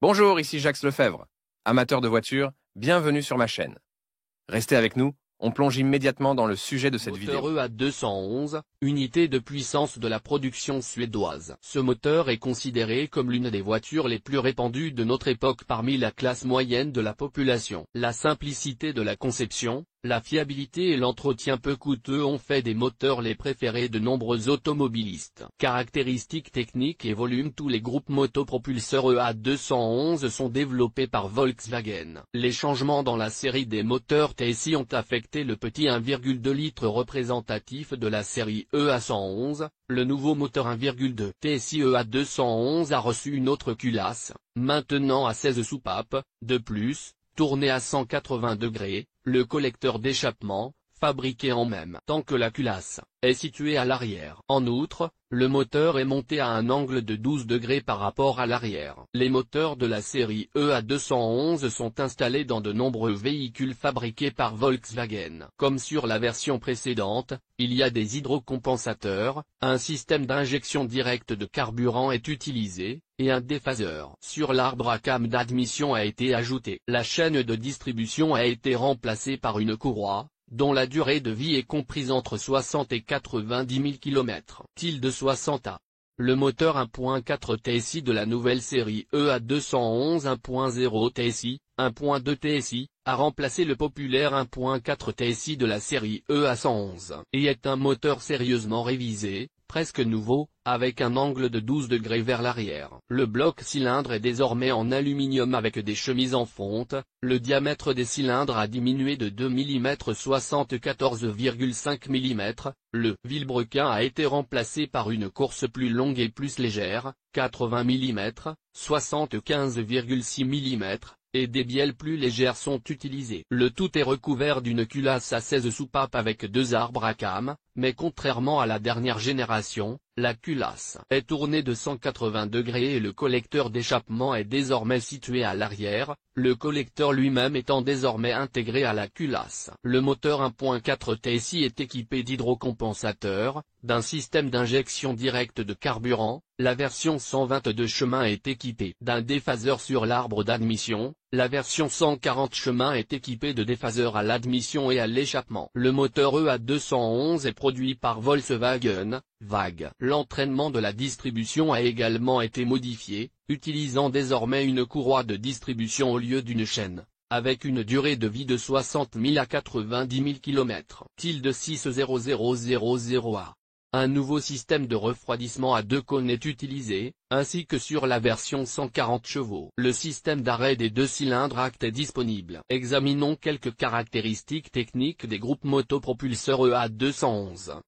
Bonjour, ici Jacques Lefebvre. Amateur de voitures, bienvenue sur ma chaîne. Restez avec nous, on plonge immédiatement dans le sujet de cette vidéo. Moteur EA211, unité de puissance de la production suédoise. Ce moteur est considéré comme l'une des voitures les plus répandues de notre époque parmi la classe moyenne de la population. La simplicité de la conception, la fiabilité et l'entretien peu coûteux ont fait des moteurs les préférés de nombreux automobilistes. Caractéristiques techniques et volume. Tous les groupes motopropulseurs EA211 sont développés par Volkswagen. Les changements dans la série des moteurs TSI ont affecté le petit 1,2 litres représentatif de la série EA111. Le nouveau moteur 1,2 TSI EA211 a reçu une autre culasse, maintenant à 16 soupapes. De plus, tourné à 180 degrés, le collecteur d'échappement, fabriqué en même temps que la culasse, est situé à l'arrière. En outre, le moteur est monté à un angle de 12 degrés par rapport à l'arrière. Les moteurs de la série EA211 sont installés dans de nombreux véhicules fabriqués par Volkswagen. Comme sur la version précédente, il y a des hydrocompensateurs, un système d'injection directe de carburant est utilisé, et un déphaseur. Sur l'arbre à cam d'admission a été ajouté. La chaîne de distribution a été remplacée par une courroie, dont la durée de vie est comprise entre 60 et 90 000 km. Tilde 60A. Le moteur 1.4 TSI de la nouvelle série EA211 1.0 TSI, 1.2 TSI, a remplacé le populaire 1.4 TSI de la série EA111, et est un moteur sérieusement révisé, presque nouveau, avec un angle de 12 degrés vers l'arrière. Le bloc cylindre est désormais en aluminium avec des chemises en fonte, le diamètre des cylindres a diminué de 2 mm 74,5 mm, le vilebrequin a été remplacé par une course plus longue et plus légère, 80 mm, 75,6 mm, et des bielles plus légères sont utilisées. Le tout est recouvert d'une culasse à 16 soupapes avec deux arbres à cam, mais contrairement à la dernière génération, la culasse est tournée de 180 degrés et le collecteur d'échappement est désormais situé à l'arrière, le collecteur lui-même étant désormais intégré à la culasse. Le moteur 1.4 TSI est équipé d'hydrocompensateurs, d'un système d'injection directe de carburant. La version 122 chemins est équipée d'un déphaseur sur l'arbre d'admission, la version 140 chemins est équipée de déphaseurs à l'admission et à l'échappement. Le moteur EA211 est produit par Volkswagen, VAG. L'entraînement de la distribution a également été modifié, utilisant désormais une courroie de distribution au lieu d'une chaîne, avec une durée de vie de 60 000 à 90 000 km. Tilde 60000A. Un nouveau système de refroidissement à deux cônes est utilisé, ainsi que sur la version 140 chevaux. Le système d'arrêt des deux cylindres ACT est disponible. Examinons quelques caractéristiques techniques des groupes motopropulseurs EA211.